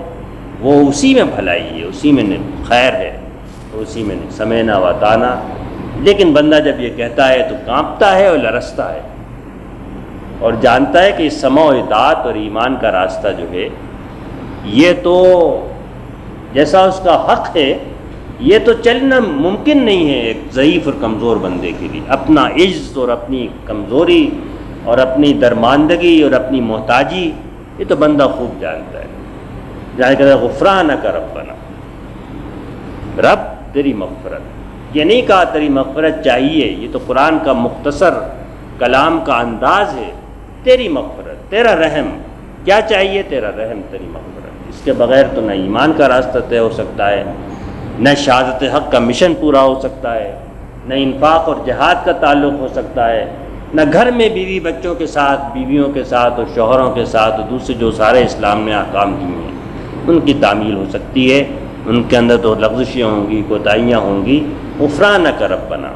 [SPEAKER 3] وہ اسی میں بھلائی ہے، اسی میں خیر ہے، تو اسی میں سمعنا واطعنا۔ لیکن بندہ جب یہ کہتا ہے تو کانپتا ہے اور لرزتا ہے، اور جانتا ہے کہ سمع و اطاعت اور ایمان کا راستہ جو ہے یہ تو جیسا اس کا حق ہے، یہ تو چلنا ممکن نہیں ہے ایک ضعیف اور کمزور بندے کے لیے۔ اپنا عجز اور اپنی کمزوری اور اپنی درماندگی اور اپنی محتاجی یہ تو بندہ خوب جانتا ہے. جہاں کہتا ہے غفرانک ربنا، رب تیری مغفرت. یہ نہیں کہا تیری مغفرت چاہیے، یہ تو قرآن کا مختصر کلام کا انداز ہے. تیری مغفرت، تیرا رحم. کیا چاہیے؟ تیرا رحم، تیری مغفرت. اس کے بغیر تو نہ ایمان کا راستہ طے ہو سکتا ہے، نہ شہادت حق کا مشن پورا ہو سکتا ہے، نہ انفاق اور جہاد کا تعلق ہو سکتا ہے، نہ گھر میں بیوی بچوں کے ساتھ، بیویوں کے ساتھ اور شوہروں کے ساتھ اور دوسرے جو سارے اسلام نے احکام دیے ہیں ان کی تعمیل ہو سکتی ہے. ان کے اندر تو لغزشیں ہوں گی، کوتاہیاں ہوں گی. غفرانک ربنا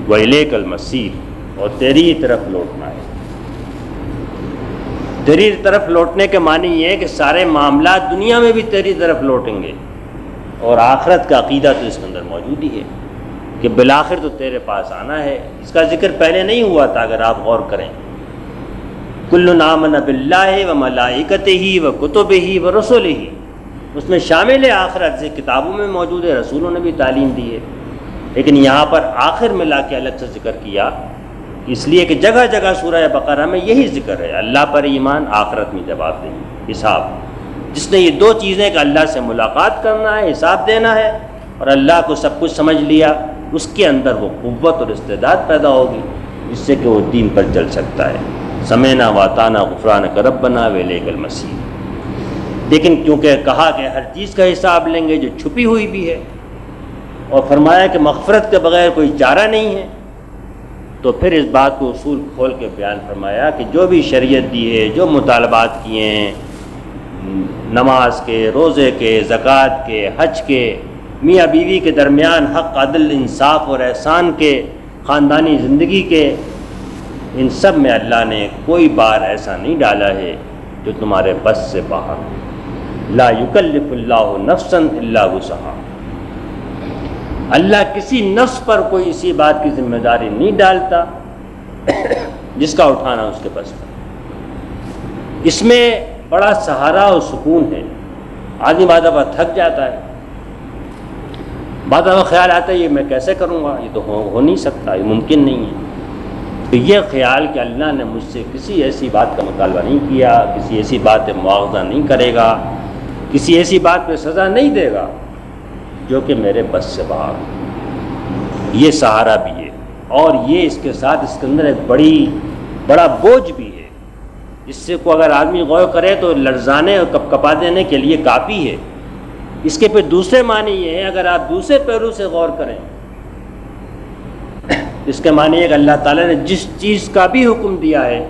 [SPEAKER 3] وإلیک المصیر، اور تیری ہی طرف لوٹنا ہے. تیری طرف لوٹنے کے معنی یہ ہے کہ سارے معاملات دنیا میں بھی تیری طرف لوٹیں گے، اور آخرت کا عقیدہ تو اس کے اندر موجود ہی ہے کہ بالآخر تو تیرے پاس آنا ہے. اس کا ذکر پہلے نہیں ہوا تھا، اگر آپ غور کریں. کل آمن باللہ وملائکتہ وکتبہ ورسلہ، اس میں شامل ہے آخرت، سے کتابوں میں موجود ہے، رسولوں نے بھی تعلیم دی ہے. لیکن یہاں پر آخر میں لا کے الگ سے ذکر کیا، اس لیے کہ جگہ جگہ سورہ بقرہ میں یہی ذکر ہے، اللہ پر ایمان، آخرت میں جواب دہی، حساب. جس نے یہ دو چیزیں کہ اللہ سے ملاقات کرنا ہے، حساب دینا ہے، اور اللہ کو سب کچھ سمجھ لیا، اس کے اندر وہ قوت اور استعداد پیدا ہوگی جس سے کہ وہ دین پر چل سکتا ہے. سمعنا واطعنا غفرانک ربنا وإلیک المصیر. لیکن کیونکہ کہا کہ ہر چیز کا حساب لیں گے جو چھپی ہوئی بھی ہے، اور فرمایا کہ مغفرت کے بغیر کوئی چارہ نہیں ہے، تو پھر اس بات کو اصول کھول کے بیان فرمایا کہ جو بھی شریعت دی ہے، جو مطالبات کیے ہیں نماز کے، روزے کے، زکوٰۃ کے، حج کے، میاں بیوی کے درمیان حق، عدل، انصاف اور احسان کے، خاندانی زندگی کے، ان سب میں اللہ نے کوئی بار ایسا نہیں ڈالا ہے جو تمہارے بس سے باہر ہو. لا یکلف اللہ نفسا الا وسعہا. اللہ کسی نفس پر کوئی اسی بات کی ذمہ داری نہیں ڈالتا جس کا اٹھانا اس کے بس پر. اس میں بڑا سہارا اور سکون ہے. آدمی بعض دفعہ تھک جاتا ہے، بعض دفعہ خیال آتا ہے یہ میں کیسے کروں گا، یہ تو ہو نہیں سکتا، یہ ممکن نہیں ہے. تو یہ خیال کہ اللہ نے مجھ سے کسی ایسی بات کا مطالبہ نہیں کیا، کسی ایسی بات پہ مواخذہ نہیں کرے گا، کسی ایسی بات پہ سزا نہیں دے گا جو کہ میرے بس سے باہر ہو، یہ سہارا بھی ہے. اور یہ اس کے ساتھ اس کے اندر ایک بڑا بوجھ بھی ہے، جس سے کو اگر آدمی غور کرے تو لرزانے اور کپا دینے کے لیے کافی ہے. اس کے پھر دوسرے معنی یہ ہے، اگر آپ دوسرے پہلو سے غور کریں، اس کے معنی ہے کہ اللہ تعالیٰ نے جس چیز کا بھی حکم دیا ہے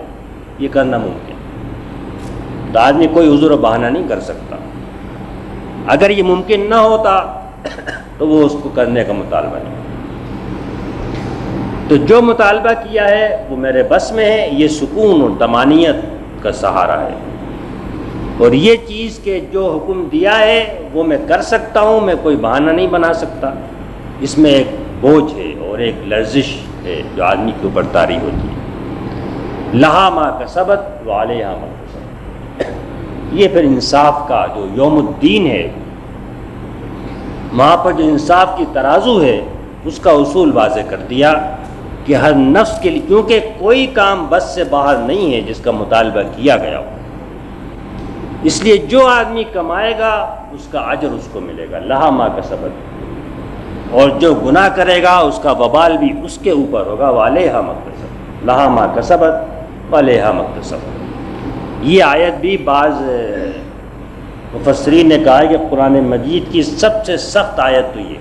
[SPEAKER 3] یہ کرنا ممکن، تو آدمی کوئی عذر و بہانہ نہیں کر سکتا. اگر یہ ممکن نہ ہوتا تو وہ اس کو کرنے کا مطالبہ نہیں. تو جو مطالبہ کیا ہے وہ میرے بس میں ہے، یہ سکون اور طمانینت کا سہارا ہے. اور یہ چیز کہ جو حکم دیا ہے وہ میں کر سکتا ہوں، میں کوئی بہانہ نہیں بنا سکتا. اس میں ایک بوجھ ہے اور ایک لرزش ہے جو آدمی کے اوپر طاری ہوتی ہے. لہا ما کسبت وعلیہا ما اکتسبت. یہ پھر انصاف کا جو یوم الدین ہے، وہاں پر جو انصاف کی ترازو ہے اس کا اصول واضح کر دیا کہ ہر نفس کے لیے، کیونکہ کوئی کام بس سے باہر نہیں ہے جس کا مطالبہ کیا گیا ہو، اس لیے جو آدمی کمائے گا اس کا اجر اس کو ملے گا. لہا ما کسبت. اور جو گناہ کرے گا اس کا وبال بھی اس کے اوپر ہوگا. وعلیہا ما اکتسبت. لہا ما کسبت وعلیہا ما اکتسبت. یہ آیت بھی بعض مفسرین نے کہا ہے کہ قرآن مجید کی سب سے سخت آیت تو یہ،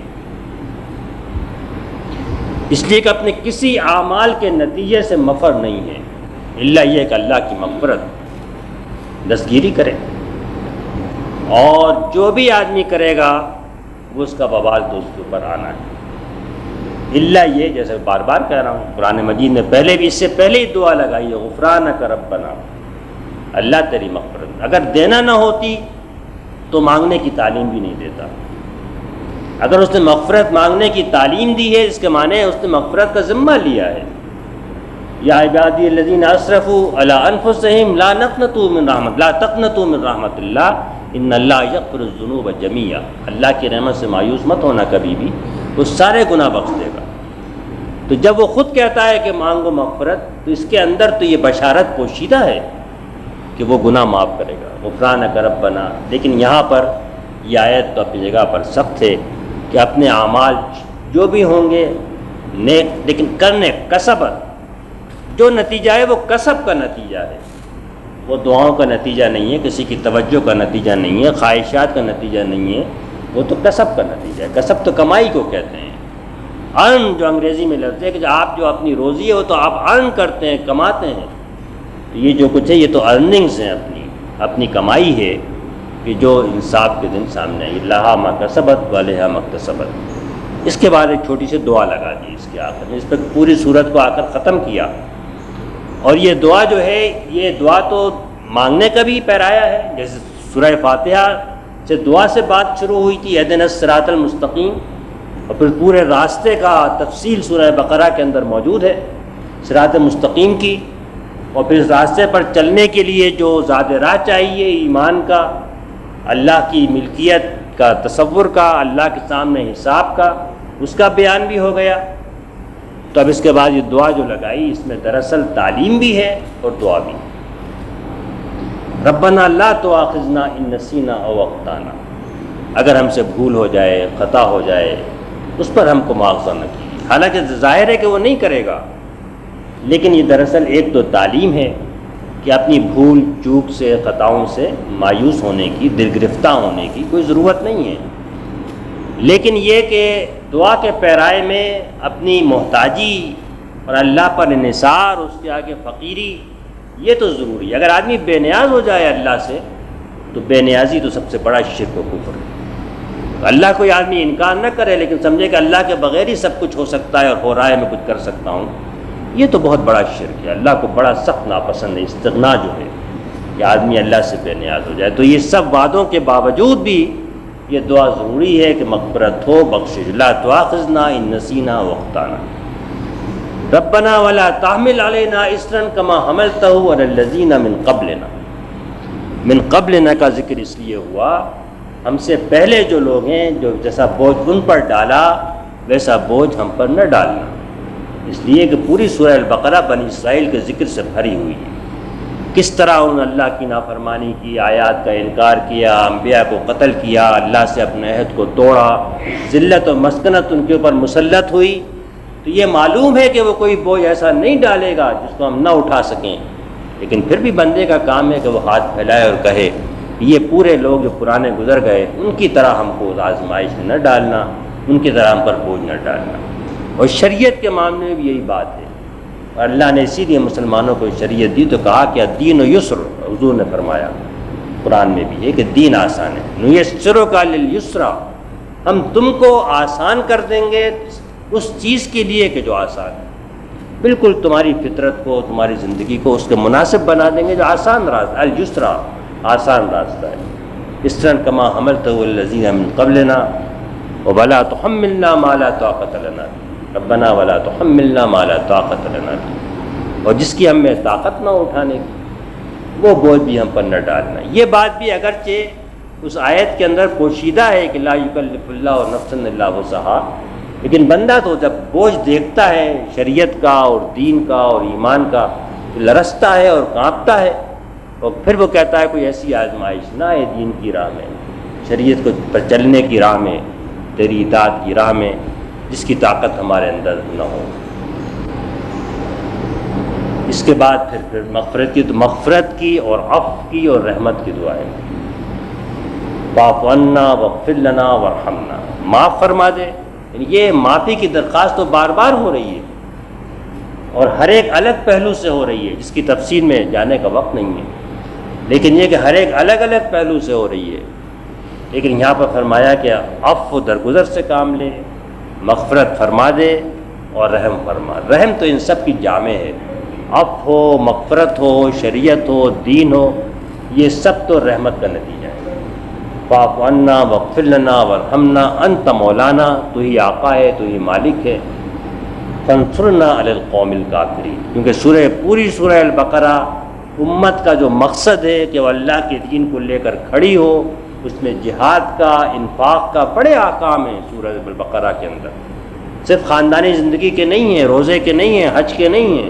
[SPEAKER 3] اس لیے کہ اپنے کسی اعمال کے نتیجے سے مفر نہیں ہے، الا یہ کہ اللہ کی مغفرت دستگیری کرے، اور جو بھی آدمی کرے گا وہ اس کا وبال تو اس کے اوپر آنا ہے. الا یہ، جیسے بار بار کہہ رہا ہوں، قرآن مجید نے پہلے بھی، اس سے پہلے ہی دعا لگائی ہے، غفرانک ربنا، اللہ تیری مغفرت. اگر دینا نہ ہوتی تو مانگنے کی تعلیم بھی نہیں دیتا. اگر اس نے مغفرت مانگنے کی تعلیم دی ہے، اس کے معنی ہے اس نے مغفرت کا ذمہ لیا ہے. یا عبادی الذین اسرفوا علی انفسہم لا تقنطوا من رحمت اللہ ان اللہ یغفر الذنوب جمیعا. اللہ کی رحمت سے مایوس مت ہونا کبھی بھی، وہ سارے گناہ بخش دے گا. تو جب وہ خود کہتا ہے کہ مانگو مغفرت، تو اس کے اندر تو یہ بشارت پوشیدہ ہے کہ وہ گناہ معاف کرے گا، غفرانک ربنا، لیکن یہاں پر یہ آیت تو اپنی جگہ پر سخت ہے کہ اپنے اعمال جو بھی ہوں گے نیک، لیکن کرنے کسبت، جو نتیجہ ہے وہ کسب کا نتیجہ ہے، وہ دعاؤں کا نتیجہ نہیں ہے، کسی کی توجہ کا نتیجہ نہیں ہے، خواہشات کا نتیجہ نہیں ہے، وہ تو کسب کا نتیجہ ہے۔ کسب تو کمائی کو کہتے ہیں، ارن جو انگریزی میں لفظ ہے کہ آپ جو اپنی روزی ہے وہ تو آپ ارن کرتے ہیں، کماتے ہیں، تو یہ جو کچھ ہے یہ تو ارننگز ہیں، اپنی کمائی ہے کہ جو انصاف کے دن سامنے آئی، لہا ما کسبت وعلیہا ما اکتسبت۔ اس کے بعد ایک چھوٹی سی دعا لگا دی اس کے آخر میں، اس پہ پوری صورت کو آ کر ختم کیا۔ اور یہ دعا جو ہے، یہ دعا تو مانگنے کا بھی پیرایا ہے، جیسے سورہ فاتحہ سے دعا سے بات شروع ہوئی تھی، اہدنا الصراط المستقیم، اور پھر پورے راستے کا تفصیل سورہ بقرہ کے اندر موجود ہے صراط مستقیم کی، اور پھر اس راستے پر چلنے کے لیے جو زاد راہ چاہیے، ایمان کا، اللہ کی ملکیت کا تصور کا، اللہ کے سامنے حساب کا، اس کا بیان بھی ہو گیا۔ تو اب اس کے بعد یہ دعا جو لگائی، اس میں دراصل تعلیم بھی ہے اور دعا بھی۔ ربنا لا تؤاخذنا ان نسینا او اخطانا، اگر ہم سے بھول ہو جائے، خطا ہو جائے، اس پر ہم کو مواخذہ نہ کیجیے۔ حالانکہ ظاہر ہے کہ وہ نہیں کرے گا، لیکن یہ دراصل ایک تو تعلیم ہے کہ اپنی بھول چوک سے، خطاؤں سے مایوس ہونے کی، دل گرفتہ ہونے کی کوئی ضرورت نہیں ہے، لیکن یہ کہ دعا کے پیرائے میں اپنی محتاجی اور اللہ پر انحصار، اس کے آگے فقیری، یہ تو ضروری ہے۔ اگر آدمی بے نیاز ہو جائے اللہ سے تو بے نیازی تو سب سے بڑا شرک و کفر ہے۔ اللہ کوئی آدمی انکار نہ کرے لیکن سمجھے کہ اللہ کے بغیر ہی سب کچھ ہو سکتا ہے اور ہو رہا ہے، میں کچھ کر سکتا ہوں، یہ تو بہت بڑا شرک ہے، اللہ کو بڑا سخت ناپسند ہے استغنا جو ہے، کہ آدمی اللہ سے بے نیاز ہو جائے۔ تو یہ سب وعدوں کے باوجود بھی یہ دعا ضروری ہے کہ مغفرت ہو، بخشش، لا تؤاخذنا ان نسینا واخطانا، ربنا ولا تحمل علینا اصرا کما حملتہ علی الذین من قبلنا۔ من قبلنا کا ذکر اس لیے ہوا، ہم سے پہلے جو لوگ ہیں، جو جیسا بوجھ ان پر ڈالا ویسا بوجھ ہم پر نہ ڈالنا، اس لیے کہ پوری سورہ البقرہ بنی اسرائیل کے ذکر سے بھری ہوئی ہے، کس طرح انہوں نے اللہ کی نافرمانی کی، آیات کا انکار کیا، انبیاء کو قتل کیا، اللہ سے اپنے عہد کو توڑا، ذلت و مسکنت ان کے اوپر مسلط ہوئی۔ تو یہ معلوم ہے کہ وہ کوئی بوجھ ایسا نہیں ڈالے گا جس کو ہم نہ اٹھا سکیں، لیکن پھر بھی بندے کا کام ہے کہ وہ ہاتھ پھیلائے اور کہے یہ پورے لوگ جو پرانے گزر گئے ان کی طرح ہم کو آزمائش میں نہ ڈالنا، ان کی طرح ہم پر بوجھ نہ ڈالنا۔ اور شریعت کے معاملے میں بھی یہی بات ہے، اور اللہ نے اسی لیے مسلمانوں کو شریعت دی، تو کہا کہ الدین یسر، حضور نے فرمایا قرآن میں بھی ہے کہ دین آسان ہے، نیسرک للیسرا، ہم تم کو آسان کر دیں گے اس چیز کے لیے کہ جو آسان ہے، بالکل تمہاری فطرت کو، تمہاری زندگی کو اس کے مناسب بنا دیں گے جو آسان راستہ، الجسرا، آسان راستہ ہے۔ اس طرح کما حملتہ الذین من قبلنا ولا تحملنا ما لا طاقت لنا، ربنا ولا تحملنا ما لا طاقت لنا، اور جس کی ہم میں طاقت نہ اٹھانے کی وہ بوجھ بھی ہم پر نہ ڈالنا۔ یہ بات بھی اگرچہ اس آیت کے اندر پوشیدہ ہے کہ لا یکلف اللہ نفسا الا وسعہا، لیکن بندہ تو جب بوجھ دیکھتا ہے شریعت کا اور دین کا اور ایمان کا تو لرزتا ہے اور کانپتا ہے، اور پھر وہ کہتا ہے کوئی ایسی آزمائش نہ آئے دین کی راہ میں، شریعت کو پر چلنے کی راہ میں، تیری اطاعت کی راہ میں، جس کی طاقت ہمارے اندر نہ ہو۔ اس کے بعد پھر مغفرت کی، تو مغفرت کی اور عفو کی اور رحمت کی دعائیں، فاعف عنا واغفر لنا وارحمنا، معاف فرما دے، یعنی یہ معافی کی درخواست تو بار بار ہو رہی ہے اور ہر ایک الگ پہلو سے ہو رہی ہے جس کی تفصیل میں جانے کا وقت نہیں ہے، لیکن یہ کہ ہر ایک الگ الگ پہلو سے ہو رہی ہے، لیکن یہاں پر فرمایا کہ عفو درگزر سے کام لے، مغفرت فرما دے اور رحم فرما۔ رحم تو ان سب کی جامع ہے، عفو ہو، مغفرت ہو، شریعت ہو، دین ہو، یہ سب تو رحمت کا نتیجہ ہے۔ فاعف عنا واغفر لنا وارحمنا انت مولانا، تو ہی آقا ہے، تو ہی مالک ہے، فانصرنا علی القوم الکافرین، کیونکہ پوری سورہ البقرہ امت کا جو مقصد ہے کہ وہ اللہ کے دین کو لے کر کھڑی ہو، اس میں جہاد کا، انفاق کا بڑے احکام ہیں سورہ البقرہ کے اندر، صرف خاندانی زندگی کے نہیں ہیں، روزے کے نہیں ہیں، حج کے نہیں ہیں،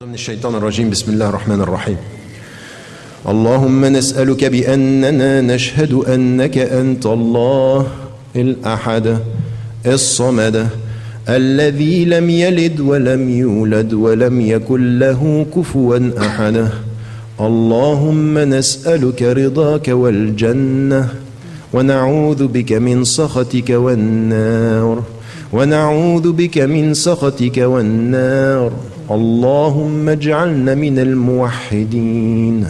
[SPEAKER 1] من الشيطان الرجيم. بسم الله الرحمن الرحيم. اللهم نسألك بأننا نشهد أنك أنت الله الأحد الصمد الذي لم يلد ولم يولد ولم يكن له كفوا أحد. اللهم نسألك رضاك والجنة ونعوذ بك من سخطك والنار اللهم اجعلنا من الموحدين،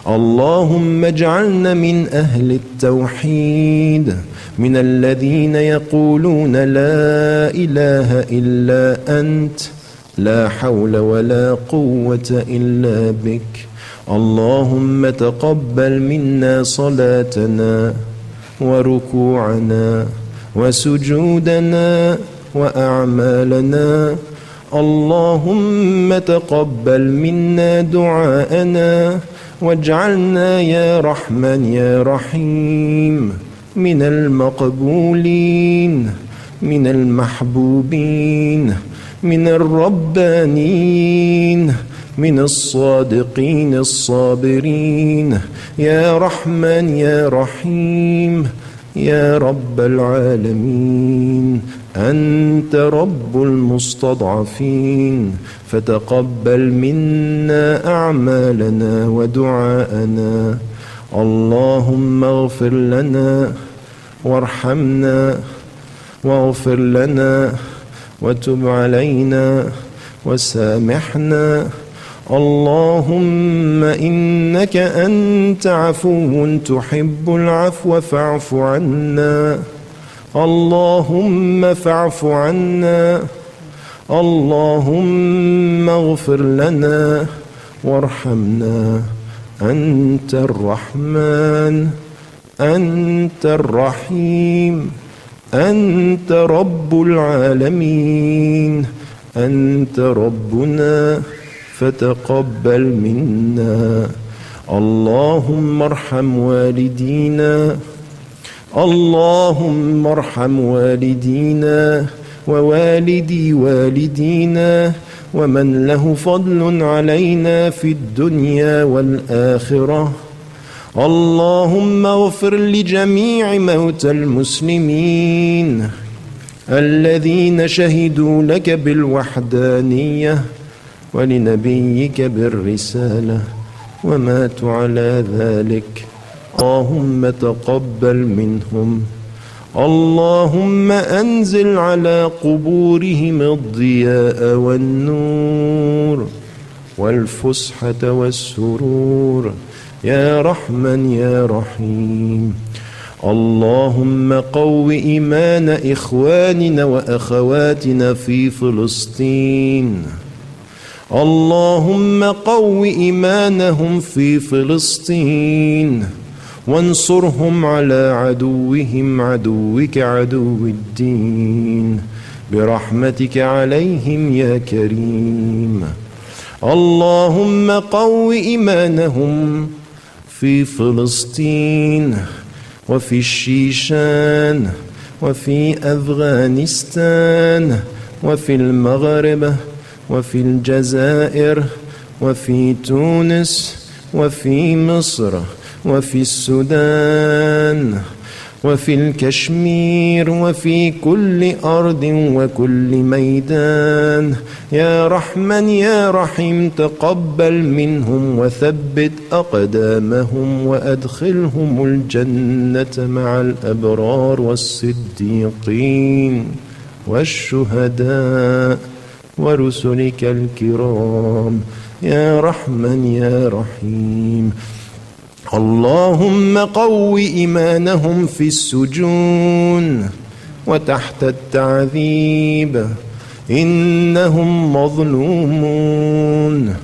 [SPEAKER 1] اللهم اجعلنا من أهل التوحيد، من الذين يقولون لا إله إلا أنت، لا حول ولا قوة إلا بك. اللهم تقبل منا صلاتنا وركوعنا وسجودنا وأعمالنا. اللهم تقبل منا دعاءنا واجعلنا يا رحمن يا رحيم من المقبولين، من المحبوبين، من الربانين، من الصادقين الصابرين، يا رحمن يا رحيم يا رب العالمين. أنت رب المستضعفين، فتقبل منا أعمالنا ودعاءنا. اللهم اغفر لنا وارحمنا واغفر لنا وتب علينا وسامحنا. اللهم إنك أنت عفو تحب العفو فاعف عنا. اللهم فاعف عنا. اللهم اغفر لنا وارحمنا. أنت الرحمن، أنت الرحيم، أنت رب العالمين، أنت ربنا فتقبل منا. اللهم ارحم والدينا، اللهم ارحم والدينا ووالدي والدينا ومن له فضل علينا في الدنيا والآخرة. اللهم اغفر لجميع موتى المسلمين الذين شهدوا لك بالوحدانية ولنبيك بالرسالة وماتوا على ذلك. اللهم تقبل منهم. اللهم أنزل على قبورهم الضياء والنور والفسحة والسرور يا رحمن يا رحيم. اللهم قو إيمان إخواننا وأخواتنا في فلسطين، اللهم قو إيمانهم في فلسطين وانصرهم على عدوهم عدوك عدو الدين برحمتك عليهم يا كريم. اللهم قو إيمانهم في فلسطين وفي الشيشان وفي أفغانستان وفي المغرب وفي الجزائر وفي تونس وفي مصر وفي السودان وفي الكشمير وفي كل أرض وكل ميدان يا رحمن يا رحيم. تقبل منهم وثبت أقدامهم وأدخلهم الجنة مع الأبرار والصديقين والشهداء ورسلك الكرام يا رحمن يا رحيم. اللهم قو إيمانهم في السجون وتحت التعذيب إنهم مظلومون.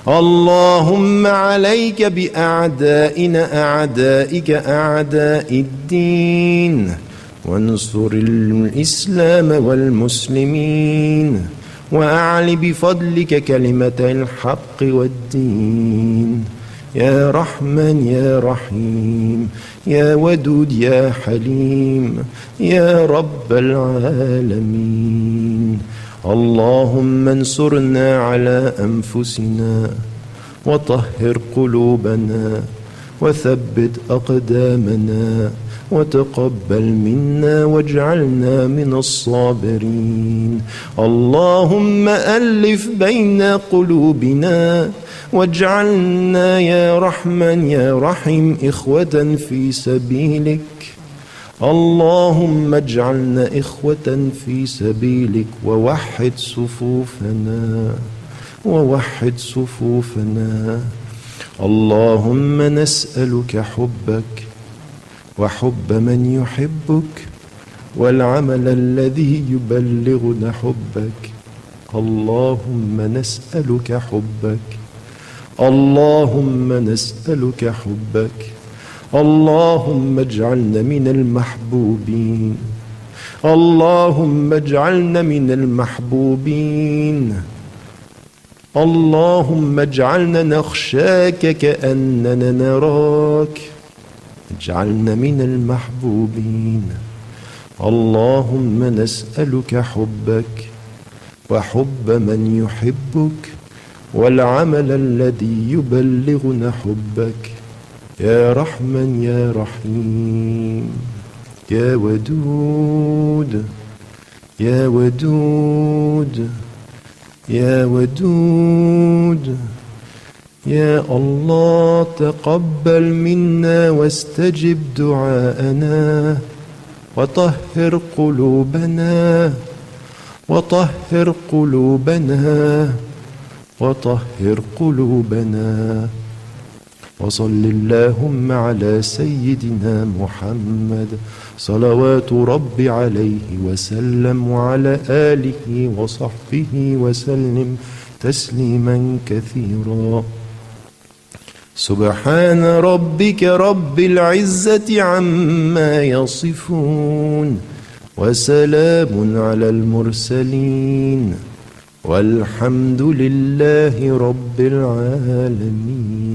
[SPEAKER 1] اللهم عليك بأعدائنا أعدائك أعداء الدين وانصر الإسلام والمسلمين وأعل بفضلك كلمة الحق والدين يا رحمن يا رحيم يا ودود يا حليم يا رب العالمين. اللهم انصرنا على أنفسنا وطهر قلوبنا وثبت أقدامنا وتقبل منا واجعلنا من الصابرين. اللهم ألف بين قلوبنا واجعلنا يا رحمن يا رحيم إخوة في سبيلك. اللهم اجعلنا إخوة في سبيلك ووحد صفوفنا ووحد صفوفنا. اللهم نسألك حبك وحب من يحبك والعمل الذي يبلغنا حبك. اللهم نسألك حبك، اللهم نسألك حبك. اللهم اجعلنا من المحبوبين، اللهم اجعلنا من المحبوبين. اللهم اجعلنا نخشاك كأننا نراك، اجعلنا من المحبوبين. اللهم نسألك حبك وحب من يحبك والعمل الذي يبلغنا حبك يا رحمن يا رحيم يا ودود يا ودود يا ودود. يا الله تقبل منا واستجب دعاءنا وطهر قلوبنا وطهر قلوبنا وطهر قلوبنا. وصل اللهم على سيدنا محمد صلوات رب عليه وسلم وعلى آله وصحبه وسلم تسليما كثيرا. سبحان ربك رب العزة عما يصفون وسلام على المرسلين والحمد لله رب العالمين.